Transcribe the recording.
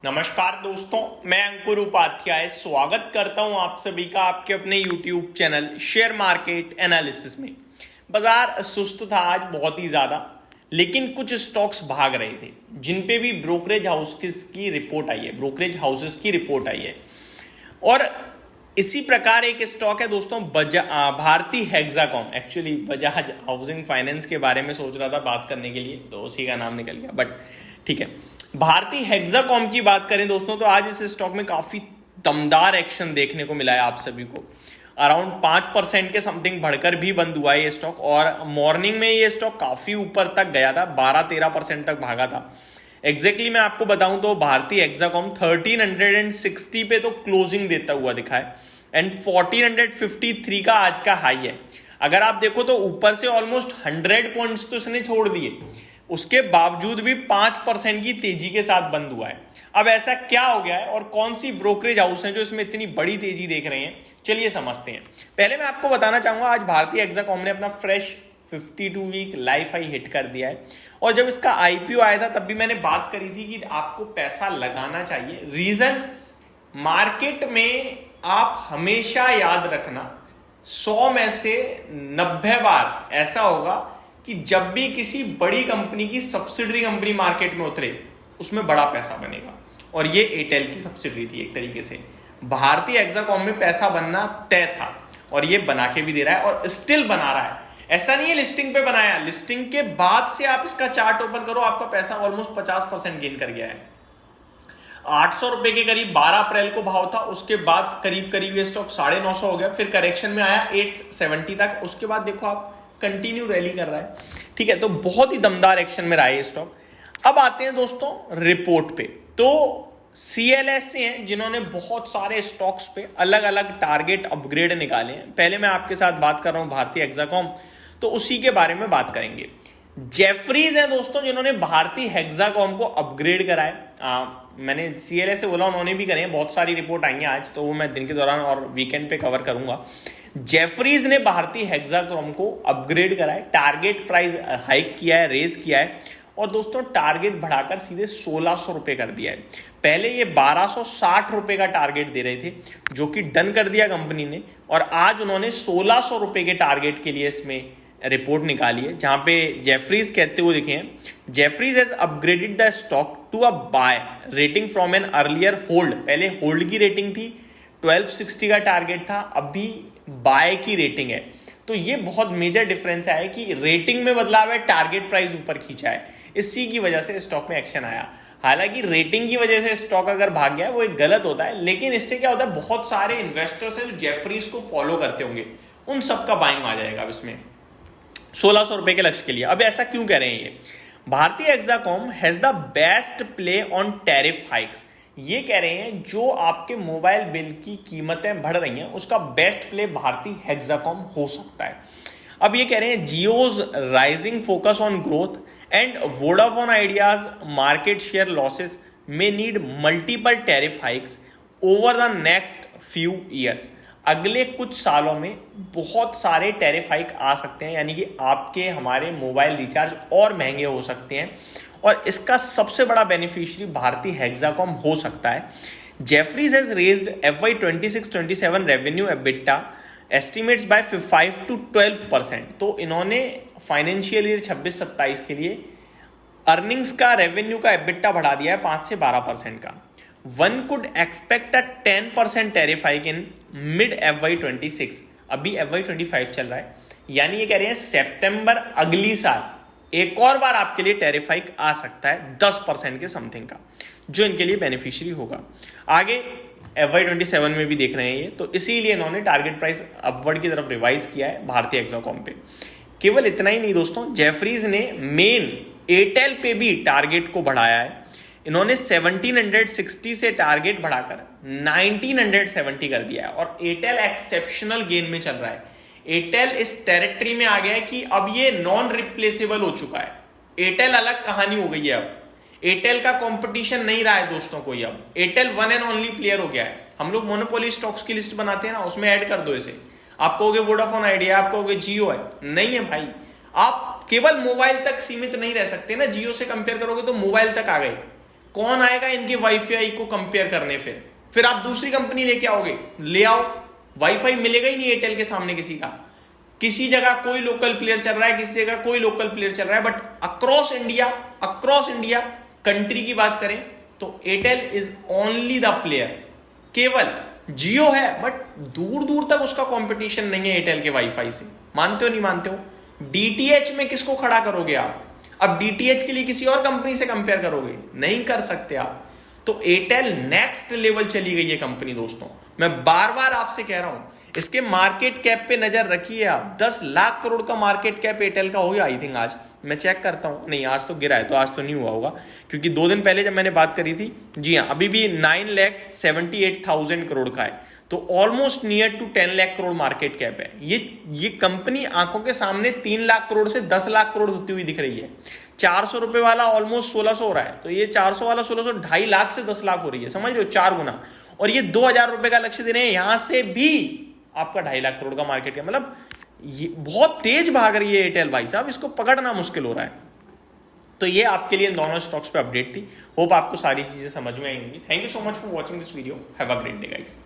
नमस्कार दोस्तों, मैं अंकुर उपाध्याय स्वागत करता हूं आप सभी का आपके अपने YouTube channel share market analysis में। बाजार सुस्त था आज बहुत ही ज़्यादा, लेकिन कुछ स्टॉक्स भाग रहे थे जिन पे भी ब्रोकरेज हाउसेस की रिपोर्ट आई है। और इसी प्रकार एक स्टॉक है दोस्तों Bharti Hexacom. Actually Bajaj housing finance के बारे में सोच रहा था बात करने के लिए, तो उसी का नाम निकल गया, बट ठीक है। भारती हेक्साकॉम की बात करें दोस्तों तो आज इस स्टॉक में काफी दमदार एक्शन देखने को मिला है आप सभी को। अराउंड 5% के समथिंग बढ़कर भी बंद हुआ है ये स्टॉक, और मॉर्निंग में ये स्टॉक काफी ऊपर तक गया था, 12-13% तक भागा था। एग्जैक्टली मैं आपको बताऊं तो भारती हेक्साकॉम 1360 पे तो क्लोजिंग देता हुआ दिखा है, एंड 1453 का आज का हाई है। अगर आप देखो तो ऊपर से ऑलमोस्ट 100 पॉइंट्स तो इसने छोड़ दिए, उसके बावजूद भी 5% की तेजी के साथ बंद हुआ है। अब ऐसा क्या हो गया है और कौन सी ब्रोकरेज हाउस है जो इसमें इतनी बड़ी तेजी देख रहे हैं, चलिए समझते हैं। पहले मैं आपको बताना चाहूंगा, आज भारतीय हेक्साकॉम ने अपना fresh 52 week life high hit कर दिया है। और जब इसका आईपीओ आया था तब भी मैंने बात करी थी कि आपको पैसा लगाना चाहिए। रीजन, मार्केट में आप हमेशा याद रखना 100 में से 90 बार ऐसा होगा कि जब भी किसी बड़ी कंपनी की सब्सिडरी कंपनी मार्केट में उतरे उसमें बड़ा पैसा बनेगा, और ये एयरटेल की सब्सिडरी थी एक तरीके से। भारतीय हेक्साकॉम में पैसा बनना तय था और ये बना के भी दे रहा है और स्टिल बना रहा है। ऐसा नहीं है लिस्टिंग पे बनाया, लिस्टिंग के बाद से आप इसका चार्ट ओपन करो, आपका पैसा ऑलमोस्ट 50% गेन कर गया है। 800 रुपए के करीब 12 अप्रैल को भाव था, उसके बाद करीब करीब ये स्टॉक 950 हो गया, फिर करेक्शन में आया 870 तक, उसके बाद देखो आप कंटिन्यू रैली कर रहा है। ठीक है, तो बहुत ही दमदार एक्शन में रहा है ये स्टॉक। अब आते हैं दोस्तों रिपोर्ट पे। तो CLSA हैं जिन्होंने बहुत सारे स्टॉक्स पे अलग अलग टारगेट अपग्रेड निकाले हैं। पहले मैं आपके साथ बात कर रहा हूं भारतीय हेक्साकॉम, तो उसी के बारे में बात करेंगे। जेफरीज है दोस्तों जिन्होंने भारतीय हेक्साकॉम को अपग्रेड करा है। मैंने CLSA बोला, उन्होंने भी करे हैं। बहुत सारी रिपोर्ट आई है आज, तो वो मैं दिन के दौरान और वीकेंड पे कवर करूंगा। जेफरीज ने भारतीय हेक्साकॉम को अपग्रेड करा है, टारगेट प्राइस हाइक किया है, रेज किया है, और दोस्तों टारगेट बढ़ाकर सीधे 1600 रुपए कर दिया है। पहले ये 1260 रुपए का टारगेट दे रहे थे, जो कि डन कर दिया कंपनी ने, और आज उन्होंने 1600 रुपए के टारगेट के लिए इसमें रिपोर्ट निकाली है, जहां पे जेफरीज कहते हुए दिखे हैं, Jefferies has upgraded the stock to a buy rating from an earlier hold. पहले होल्ड की रेटिंग थी, 1260 का टारगेट था, अभी बाय की रेटिंग है। तो ये बहुत मेजर डिफरेंस है कि रेटिंग में बदलाव है, टारगेट प्राइस ऊपर खींचा है, इसी की वजह से स्टॉक में एक्शन आया। हालांकि रेटिंग की वजह से स्टॉक अगर भाग गया वो एक गलत होता है, लेकिन इससे क्या होता है, बहुत सारे इन्वेस्टर्स हैं जो जेफरीज को फॉलो करते होंगे, उन सबका बाइंग आ जाएगा अब इसमें 1600 रुपए के लक्ष्य के लिए। अब ऐसा क्यों कह रहे हैं ये? भारतीय Hexacom has the best play on tariff hikes. ये कह रहे हैं जो आपके मोबाइल बिल की कीमतें बढ़ रही हैं उसका बेस्ट प्ले भारतीय हेक्साकॉम हो सकता है। अब ये कह रहे हैं Jio's rising focus on growth and Vodafone Idea's market share losses में need multiple tariff hikes over the next few years. अगले कुछ सालों में बहुत सारे टैरिफ हाइक आ सकते हैं, यानी कि आपके हमारे मोबाइल रिचार्ज और महंगे हो सकते हैं, और इसका सबसे बड़ा बेनिफिशियरी भारतीय हेक्साकॉम हो सकता है। Jefferies has raised FY 26-27 revenue EBITDA estimates by 5 to 12%। तो इन्होंने फाइनेंशियल ईयर 26-27 के लिए अर्निंग्स का, रेवेन्यू का एबिटा बढ़ा दिया है 5 से 12% का। One could expect a 10% tariff hike in mid FY 26। अभी FY 25 चल रहा है, यानी ये कह रहे हैं सितंबर अगली साल एक और बार आपके लिए टैरिफ हाइक आ सकता है 10% के समथिंग का, जो इनके लिए बेनिफिशियरी होगा। आगे FY 27 में भी देख रहे हैं ये, तो इसीलिए इन्होंने टारगेट प्राइस अपवर्ड की तरफ रिवाइज किया है भारतीय हेक्साकॉम पे। केवल इतना ही नहीं दोस्तों, जेफरीज ने मेन एयरटेल पे भी टारगेट को बढ़ाया है। इन्होंने 1760 से टारगेट बढ़ाकर 1970 कर दिया है, और एयरटेल एक्सेप्शनल गेन में चल रहा है। एयरटेल इस टेरिटरी में आ गया है कि अब ये नॉन रिप्लेसेबल हो चुका है। एयरटेल अलग कहानी हो गई है, अब एयरटेल का कंपटीशन नहीं रहा है दोस्तों कोई। अब Airtel one and only player हो गया है। हम लोग मोनोपोली स्टॉक्स की लिस्ट बनाते हैं ना, उसमें ऐड कर दो इसे। आप कहोगे वोडाफोन आइडिया, आप कहोगे जियो है, नहीं है भाई। आप केवल मोबाइल तक सीमित नहीं रह सकते ना, जियो से कंपेयर करोगे तो मोबाइल तक आ गए, कौन आएगा इनके वाईफाई को कंपेयर करने? फिर आप दूसरी कंपनी लेके आओगे, ले आओ, वाईफाई मिलेगा ही नहीं एयरटेल के सामने किसी का। किसी जगह कोई लोकल प्लेयर चल रहा है, किसी जगह कोई लोकल प्लेयर चल रहा है, बट अक्रॉस इंडिया कंट्री की बात करें तो Airtel is only the player. केवल जियो है बट दूर दूर तक उसका कंपटीशन नहीं है एयरटेल के वाईफाई से। मानते हो नहीं मानते हो? डीटीएच में किसको खड़ा करोगे आप? अब डीटीएच के लिए किसी और कंपनी से कंपेयर करोगे? नहीं कर सकते आप। तो एयरटेल नेक्स्ट लेवल चली गई है कंपनी दोस्तों। मैं बार बार आपसे कह रहा हूं, इसके मार्केट कैप पे नजर रखिए आप। 10 लाख करोड़ का मार्केट कैप एयरटेल का हो गया आई थिंक। आज मैं चेक करता हूं, नहीं आज तो गिरा है, तो आज तो नहीं हुआ होगा, क्योंकि 2 दिन पहले जब मैंने बात करी थी, जी हाँ, अभी भी 9,78,000 करोड़ का है। तो almost near to 10 lakh crore market cap है। ये कंपनी आंखों के सामने 3 लाख करोड़ से 10 लाख करोड़ होती हुई दिख रही है। 400 रुपए वाला ऑलमोस्ट 1600 हो रहा है, तो ये 400 वाला 1600, 2.5 लाख से 10 लाख हो रही है, समझ रहे हो? 4 गुना। और ये 2,000 रुपए का लक्ष्य दे रहे हैं, यहां से भी आपका 2.5 लाख करोड़ का मार्केट है। मतलब ये बहुत तेज भाग रही है एयरटेल भाई साहब, इसको पकड़ना मुश्किल हो रहा है। तो ये आपके लिए दोनों स्टॉक्स पे अपडेट थी। होप आपको सारी चीजें समझ में आएंगी। Thank you so much for watching this video. Have a great day guys.